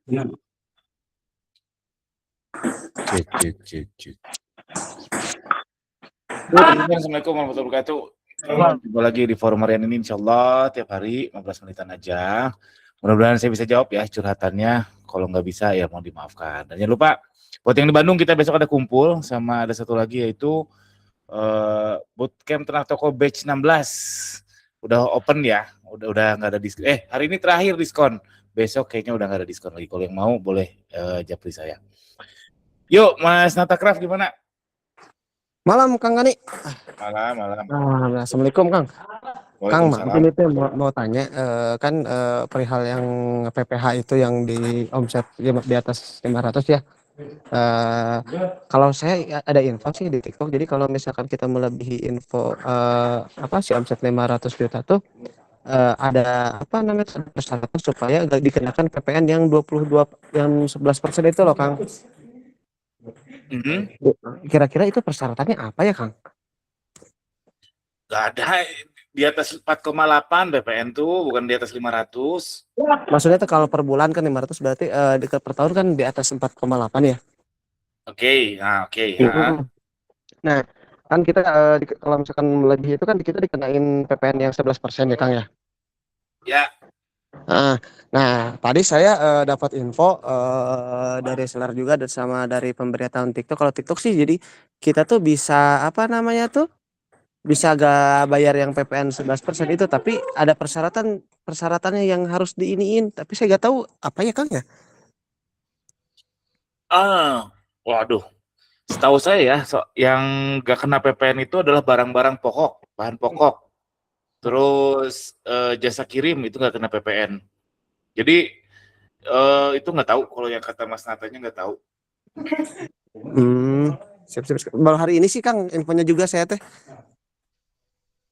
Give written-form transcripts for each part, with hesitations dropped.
Cek, cek, cek, cek. Assalamualaikum warahmatullahi wabarakatuh. Jumpa lagi di forum harian ini, insyaallah tiap hari 15 menitan aja. Mudah-mudahan saya bisa jawab ya curhatannya. Kalau nggak bisa ya mohon dimaafkan. Dan jangan lupa, buat yang di Bandung kita besok ada kumpul sama ada satu lagi yaitu bootcamp Ternak Toko batch 16. Udah open ya, udah nggak ada diskon. Hari ini terakhir diskon. Besok kayaknya udah nggak ada diskon lagi. Kalau yang mau boleh japri saya. Yuk, Mas Natakraf gimana? Malam Kang Gani. Malam. Assalamualaikum Kang. Kang, Waalaikumsalam. mungkin itu mau tanya kan perihal yang PPH itu yang di omset di atas 500 ya. Kalau saya ada info sih di TikTok. Jadi kalau misalkan kita melebihi info apa sih omset 500 juta tuh ada apa namanya persyaratan supaya nggak dikenakan PPN yang 22 yang 11% itu loh Kang. Kira-kira itu persyaratannya apa ya Kang? Gak ada di atas 4,8 BPN tuh, bukan di atas 500. Maksudnya tuh kalau per bulan kan 500 berarti per tahun kan di atas 4,8 ya. Oke. Mm-mm. Nah, kan kita kalau misalkan lebih itu kan kita dikenain PPN yang 11% ya Kang ya. Ya, Nah, tadi saya dapat info dari seller juga dan sama dari pemberitaan TikTok. Kalau TikTok sih jadi kita tuh bisa apa namanya tuh bisa gak bayar yang PPN 11% itu, tapi ada persyaratannya yang harus diiniin. Tapi saya gak tahu apa ya Kang ya. waduh. Setahu saya ya, yang gak kena PPN itu adalah barang-barang pokok, bahan pokok. Terus jasa kirim itu gak kena PPN. Jadi itu nggak tahu kalau yang kata Mas Natanya nggak tahu. Siap. Baru hari ini sih Kang infonya juga saya teh.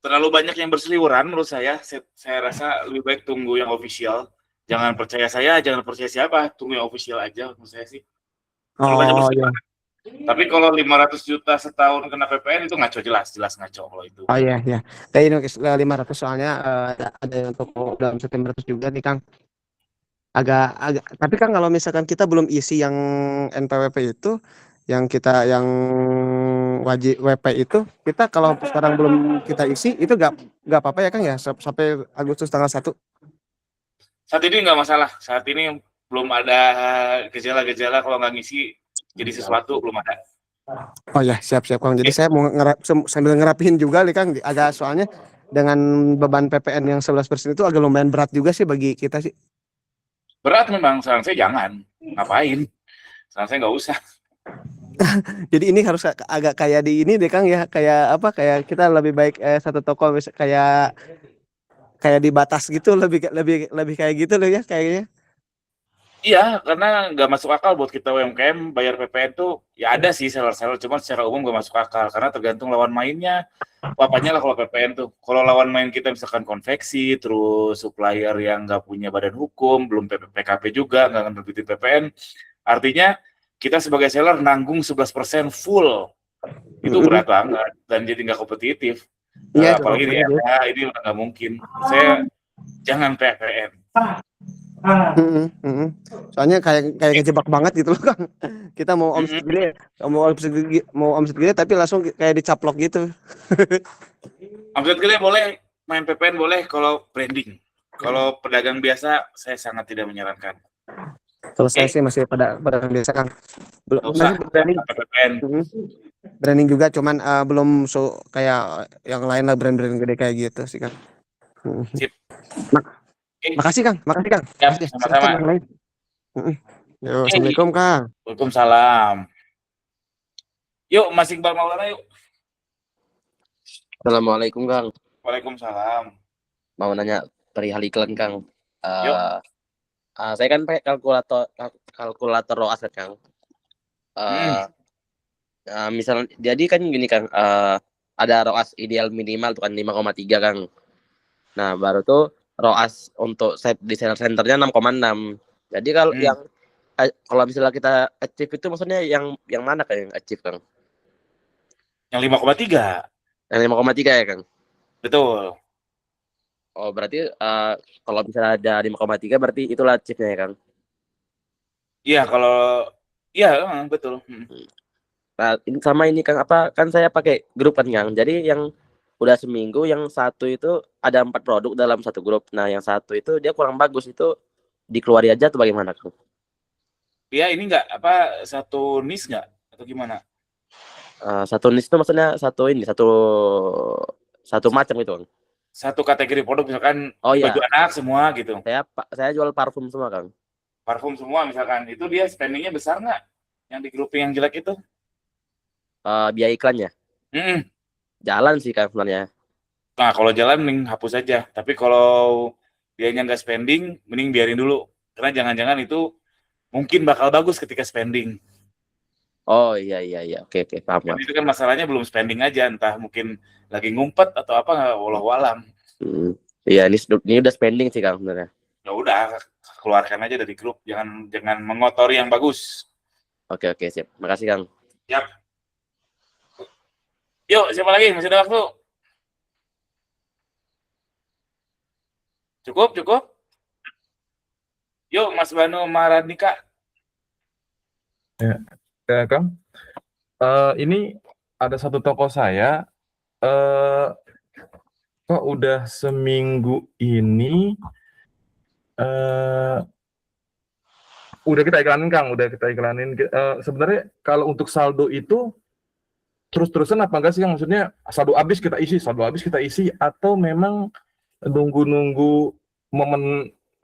Terlalu banyak yang berseliweran menurut saya. Saya rasa lebih baik tunggu yang official. Jangan percaya saya, jangan percaya siapa, tunggu yang official aja menurut saya sih. Terlalu banyak Oh ya. berseliweran. Tapi kalau 500 juta setahun kena PPN itu ngaco, jelas ngaco kalau itu. Oh iya ya. Kayak ini 500 soalnya ada yang toko dalam 500 juga nih Kang. Agak tapi kan kalau misalkan kita belum isi yang NPWP itu yang kita yang wajib WP itu kita kalau sekarang belum kita isi itu gak apa-apa ya Kang ya sampai Agustus tanggal 1. Saat ini nggak masalah. Saat ini belum ada gejala-gejala kalau nggak ngisi jadi sesuatu, belum ada. Oh ya, siap Kang. Jadi saya mau sambil ngerapihin juga nih Kang. Agak soalnya dengan beban PPN yang 11% itu agak lumayan berat juga sih bagi kita sih. Berat memang, saran saya jangan. Ngapain? Saran saya nggak usah. Jadi ini harus agak kayak di ini deh Kang ya, kayak apa? Kayak kita lebih baik satu toko kayak di batas gitu, lebih lebih lebih kayak gitu loh ya kayaknya. Iya, karena nggak masuk akal buat kita UMKM bayar PPN tuh, ya ada sih seller-seller, cuman secara umum nggak masuk akal, karena tergantung lawan mainnya. Apanya lah kalau PPN tuh. Kalau lawan main kita misalkan konveksi, terus supplier yang nggak punya badan hukum, belum PKP juga, nggak nerbitin PPN, artinya kita sebagai seller nanggung 11% full. Itu berat banget, dan jadi nggak kompetitif. Iya, Apalagi di era ini nggak mungkin. Saya jangan PPN. Soalnya kayak ngejebak banget gitu loh Kang. Kita mau omset gede, mau omset gede tapi langsung kayak dicaplok gitu. Omset gede boleh, main PPN boleh kalau branding. Kalau pedagang biasa, saya sangat tidak menyarankan. Kalau saya sih masih pada biasa Kang. Belum Nggak usah masih branding. PPN. Branding juga cuman belum kayak yang lain lah brand-brand gede kayak gitu sih Kang. Sip. Makasih Kang. Siap, Makasih. Silakan sama-sama. yang lain. Yo, Assalamualaikum Kang. Waalaikumsalam. Yuk, Mas Iqbal Maulana yuk. Assalamualaikum Kang. Waalaikumsalam. Mau nanya perihal iklan Kang. Yuk. Saya kan pakai kalkulator ROAS Kang. Misal jadi kan gini Kang, ada ROAS ideal minimal tuh kan 5,3 Kang. Nah, baru tuh ROAS untuk di seller centernya 6,6. Jadi kalau misalnya kita achieve itu maksudnya yang mana Kang yang achieve Kang? Yang 5,3. Yang 5,3 ya Kang? Betul. Oh, berarti kalau misalnya ada 5,3 berarti itulah achieve-nya ya Kang? Iya kalau iya betul. Nah, ini sama ini Kang, apa kan saya pakai grup kan Kang. Jadi yang udah seminggu, yang satu itu ada 4 produk dalam satu grup. Nah, yang satu itu dia kurang bagus, itu dikeluarin aja atau bagaimana Kang? Iya ini nggak apa satu niche nggak atau gimana? Satu niche itu maksudnya satu ini, satu satu macam itu Kang. Satu kategori produk misalkan Oh baju ya, anak semua gitu, saya jual parfum semua Kang. parfum semua misalkan, itu dia spendingnya besar nggak? Yang di grouping yang jelek itu? Biaya iklannya Mm-mm. jalan sih Kang sebenarnya. Nah kalau jalan mending hapus aja. Tapi kalau dianya nggak spending, mending biarin dulu. Karena jangan-jangan itu mungkin bakal bagus ketika spending. Oh iya iya iya. Oke oke, paham Dan Kang. itu kan masalahnya belum spending aja, entah mungkin lagi ngumpet atau apa, nggak walau alam. Hmm. Iya, ini udah spending sih Kang sebenarnya. Ya udah, keluarkan aja dari grup. Jangan jangan mengotori yang bagus. Oke oke, siap. Makasih Kang. Yap. Yuk, siapa lagi? Masih ada waktu? Cukup, cukup. Yuk, Mas Banu Maradika. Ya, Kang. Ini ada satu toko saya, kok udah seminggu ini eh udah kita iklanin, Kang, udah kita iklanin. Sebenarnya kalau untuk saldo itu terus-terusan apa enggak sih, Kang? Maksudnya saldo habis kita isi, atau memang nunggu-nunggu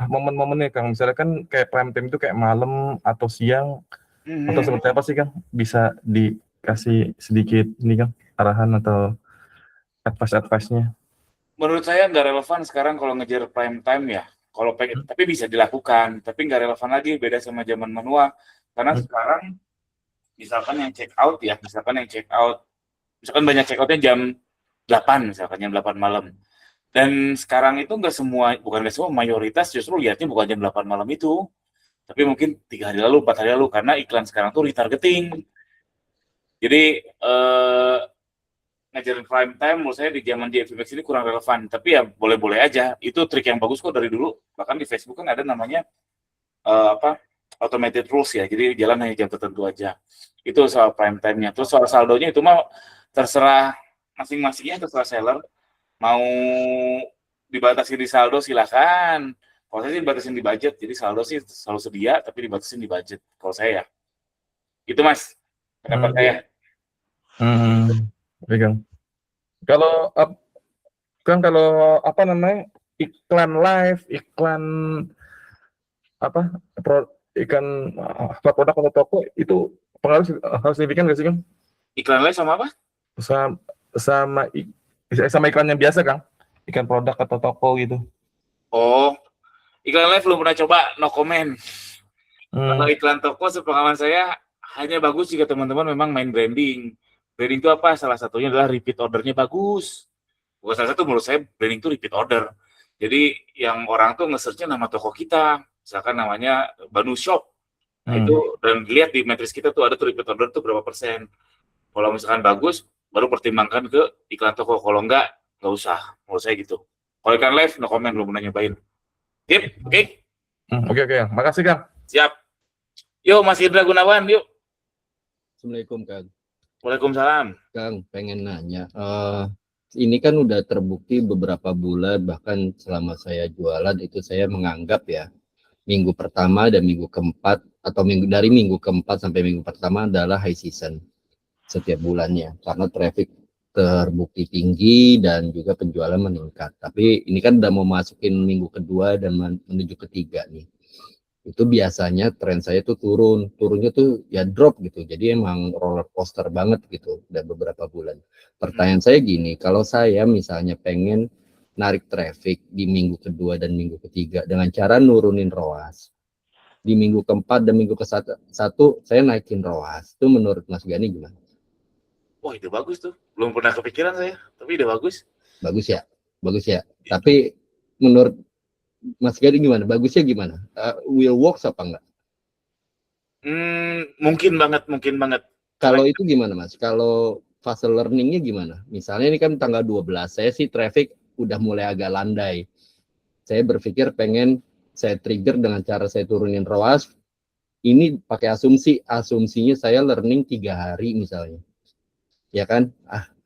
momen-momennya, Kang? Misalnya kan kayak prime time itu kayak malam atau siang, atau seperti apa sih, Kang? Bisa dikasih sedikit ini, Kang, arahan atau advice-nya? Menurut saya nggak relevan sekarang kalau ngejar prime time ya. Kalau pengen, tapi bisa dilakukan. Tapi nggak relevan lagi, beda sama zaman manual. Karena sekarang, misalkan yang check out ya, misalkan banyak check outnya jam 8, misalkan jam 8 malam. Dan sekarang itu bukan nggak semua, mayoritas justru lihatnya bukan jam 8 malam itu. Tapi mungkin 3 hari lalu, 4 hari lalu, karena iklan sekarang tuh retargeting. Jadi, ngajarin prime time menurut saya di zaman di FBX ini kurang relevan, tapi ya boleh-boleh aja. Itu trik yang bagus kok dari dulu. Bahkan di Facebook kan ada namanya apa, automated rules ya, jadi jalan hanya jam tertentu aja. Itu soal prime time-nya. Terus soal saldonya itu mah terserah masing-masingnya, terserah seller mau dibatasi di saldo silakan. Kalau saya sih dibatasin di budget, jadi saldo sih selalu sedia tapi dibatasin di budget kalau saya ya. Itu Mas pendapat saya. Oke, Kang. Kalau Kang, kalau apa namanya, iklan live, iklan apa, produk atau toko itu pengaruh harus signifikan nggak sih, Kang? Iklan lain sama apa? Sama sama sama iklan yang biasa, Kang? Iklan produk atau toko gitu. Oh, iklan live belum pernah coba, no comment. Kalau iklan toko sepengalaman saya hanya bagus jika teman-teman memang main branding. Branding itu apa? Salah satunya adalah repeat ordernya bagus. Bukan salah satu, menurut saya branding itu repeat order. Jadi yang orang tuh nge-search-nya nama toko kita, misalkan namanya Banu Shop. Nah itu, dan lihat di matriks kita tuh ada tuh repeat order tuh berapa persen. Kalau misalkan bagus, baru pertimbangkan ke iklan toko. Kalau enggak usah. Menurut saya gitu. Kalau iklan live, no comment, belum pernah nyobain. Tip, oke? Oke, makasih, Kang. Siap. Yuk, Mas Indra Gunawan, yuk. Assalamualaikum Kang. Waalaikumsalam. Kang, pengen nanya, ini kan udah terbukti beberapa bulan, bahkan selama saya jualan itu saya menganggap ya, minggu pertama dan minggu keempat, atau dari minggu keempat sampai minggu pertama adalah high season setiap bulannya, karena traffic terbukti tinggi dan juga penjualan meningkat. Tapi ini kan udah mau masukin minggu kedua dan menuju ketiga nih. Itu biasanya tren saya tuh turunnya tuh ya drop gitu, jadi emang roller coaster banget gitu udah beberapa bulan. Pertanyaan saya gini, kalau saya misalnya pengen narik traffic di minggu kedua dan minggu ketiga dengan cara nurunin ROAS, di minggu keempat dan minggu ke satu saya naikin ROAS, itu menurut Mas Gani gimana? Wah, itu bagus tuh, belum pernah kepikiran saya, tapi ide bagus. Bagus ya, tapi menurut Mas Gadi gimana? Bagusnya gimana? Will works apa enggak? Mungkin banget. Kalau itu gimana Mas? Kalau fase learningnya gimana? Misalnya ini kan tanggal 12, saya sih traffic udah mulai agak landai. Saya berpikir pengen saya trigger dengan cara saya turunin ROAS, ini pakai asumsinya saya learning 3 hari misalnya, ya kan?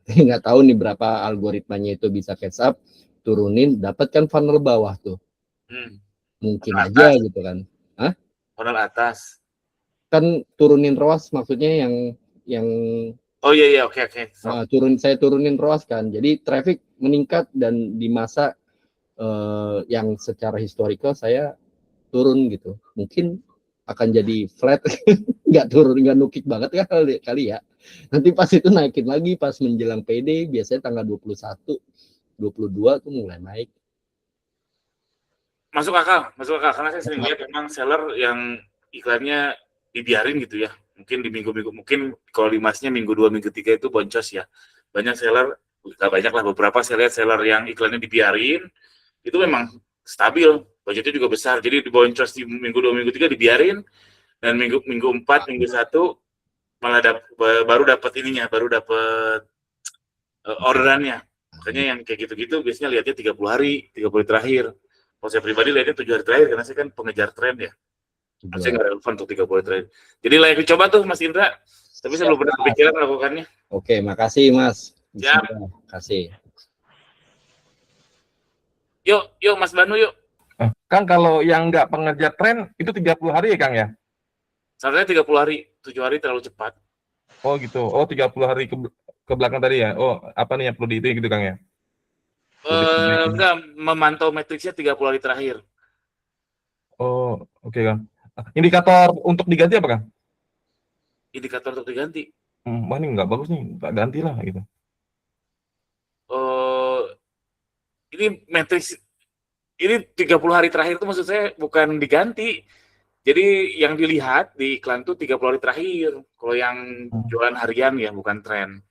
Nggak tahu nih berapa algoritmanya itu bisa catch up, turunin, dapatkan funnel bawah tuh, Hmm. mungkin Funnel aja atas. gitu kan. Funnel atas. Kan turunin ROAS maksudnya yang Oh iya iya, oke oke. So, saya turunin ROAS kan, jadi traffic meningkat dan di masa yang secara historical saya turun gitu, mungkin akan jadi flat, nggak turun, nggak nukik banget kali ya. Nanti pas itu naikin lagi pas menjelang PD, biasanya tanggal 21, 22 tuh mulai naik. masuk akal karena saya sering lihat memang seller yang iklannya dibiarin gitu ya. Mungkin di minggu-minggu, mungkin kalau di masnya minggu 2, minggu 3 itu boncos ya. Banyak seller, nggak banyak lah, beberapa saya lihat seller yang iklannya dibiarin, itu memang stabil, budgetnya juga besar. Jadi diboncos di minggu 2, minggu 3 dibiarin, dan minggu 4, minggu 1 malah baru dapat ininya, baru dapat orderannya. Makanya yang kayak gitu-gitu biasanya lihatnya 30 hari terakhir. Kalau saya pribadi lihatnya 7 hari terakhir, karena saya kan pengejar tren ya. Saya nggak relevan untuk 30 hari terakhir. Jadi layak dicoba tuh Mas Indra. Tapi saya belum pernah kepikiran melakukannya. Oke, makasih Mas. Siap. Kasih. Yuk Mas Banu yuk. Kang, kalau yang nggak pengejar tren itu 30 hari ya Kang ya? Sebenarnya 30 hari, 7 hari terlalu cepat. Oh gitu. Oh 30 hari ke belakang tadi ya. Oh, apa nih yang perlu dihitung gitu Kang ya? Enggak, memantau matriksnya 30 hari terakhir. Oh, oke Kang. Indikator untuk diganti apa Kang? Indikator untuk diganti. Wah ini nggak bagus nih, tak ganti lah gitu. Ini matriks, ini 30 hari terakhir itu maksud saya bukan diganti. Jadi yang dilihat di iklan tuh 30 hari terakhir. Kalau yang jualan harian ya, bukan tren.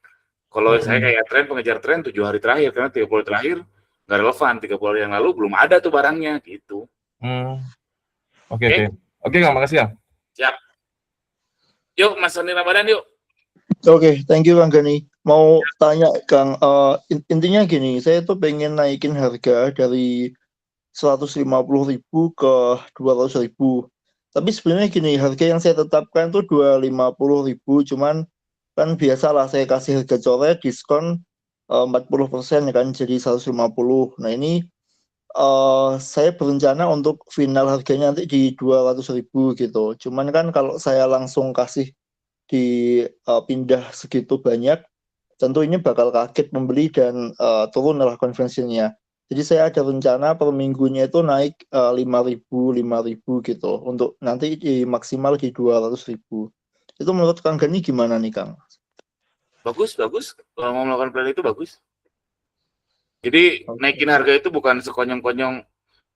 Kalau saya kayak tren, pengejar tren 7 hari terakhir, karena 30 hari terakhir nggak relevan. 30 hari yang lalu belum ada tuh barangnya gitu. Oke. Oke Kang, makasih ya. Siap. Yuk Mas Soni Ramadan yuk. Oke, thank you Kang Gani. Mau tanya Kang, intinya gini, saya tuh pengen naikin harga dari 150.000 ke 200.000. Tapi sebenarnya gini, harga yang saya tetapkan tuh 250.000, cuman kan biasalah saya kasih harga coret, diskon 40% ya kan, jadi 150. Nah ini saya berencana untuk final harganya nanti di 200.000 gitu. Cuman kan kalau saya langsung kasih pindah segitu banyak, tentu ini bakal kaget membeli dan turunlah konversinya. Jadi saya ada rencana per minggunya itu naik 5.000 gitu untuk nanti maksimal di 200.000. Itu menurut Kang Gani gimana nih Kang? Bagus. Kalau mau melakukan plan itu bagus. Jadi naikin harga itu bukan sekonyong-konyong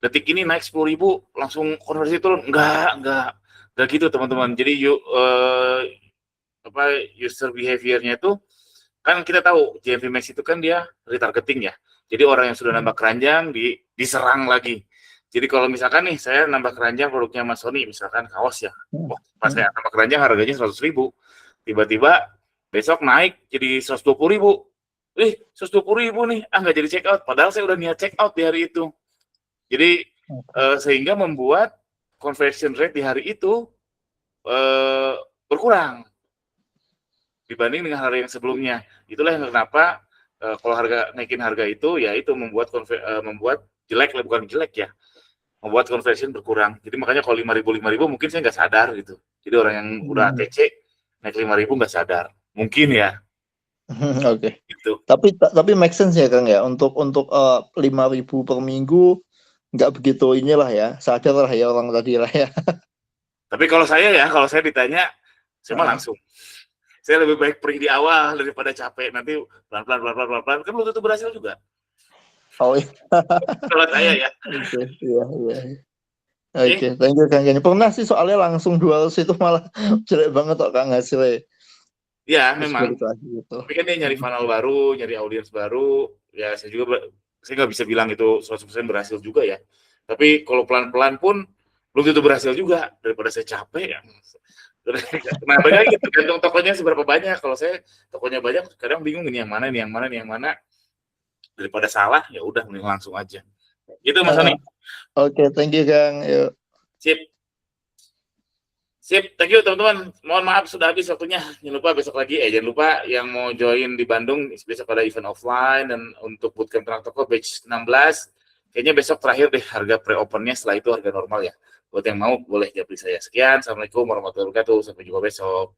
detik ini naik 10.000 langsung konversi turun. Enggak gitu teman-teman. Jadi user behavior-nya itu kan kita tahu GMV Max itu kan dia retargeting ya. Jadi orang yang sudah nambah keranjang diserang lagi. Jadi kalau misalkan nih saya nambah keranjang produknya Mas Sony, misalkan kaos ya. Pas saya nambah keranjang harganya 100.000. Tiba-tiba besok naik jadi 120.000. 120.000 nih, nggak jadi check out. Padahal saya udah niat check out di hari itu. Jadi sehingga membuat conversion rate di hari itu berkurang dibanding dengan harga yang sebelumnya. Itulah yang kenapa kalau naikin harga itu ya itu membuat jelek, bukan jelek ya, membuat conversion berkurang. Jadi makanya kalau 5.000 mungkin saya nggak sadar gitu. Jadi orang yang udah ATC naik 5.000 nggak sadar, mungkin ya. Oke. Gitu. Tapi make sense ya Kang ya, untuk 5.000 per minggu nggak begitu inilah ya, sadar lah ya orang tadi lah ya. Tapi kalau saya ditanya, saya mah langsung. Saya lebih baik pergi di awal daripada capek nanti pelan-pelan kan belum tentu berhasil juga. Oh iya. Kalau saya ya. Iya. Oke, thank you Kang Gani. Pernah sih soalnya langsung 200 itu malah jelek banget kok Kang hasilnya. Ya memang. Gitu. Tapi kan dia nyari funnel baru, nyari audiens baru. Ya saya nggak bisa bilang itu 100% berhasil juga ya. Tapi kalau pelan-pelan pun belum tentu berhasil juga, daripada saya capek ya. Nah, bagaimana gitu, tergantung tokonya seberapa banyak. Kalau saya tokonya banyak, kadang bingung ini yang mana. Daripada salah, ya udah mending langsung aja. Gitu Mas Sony. Oke, thank you Kang. Yuk. Sip. Sip, thank you teman-teman. Mohon maaf sudah habis waktunya. Jangan lupa besok lagi. Jangan lupa yang mau join di Bandung besok ada event offline dan untuk bootcamp Terang Toko batch 16. Kayaknya besok terakhir deh harga pre-opennya. Setelah itu harga normal ya. Buat yang mau boleh japri saya. Sekian. Assalamualaikum warahmatullahi wabarakatuh. Sampai jumpa besok.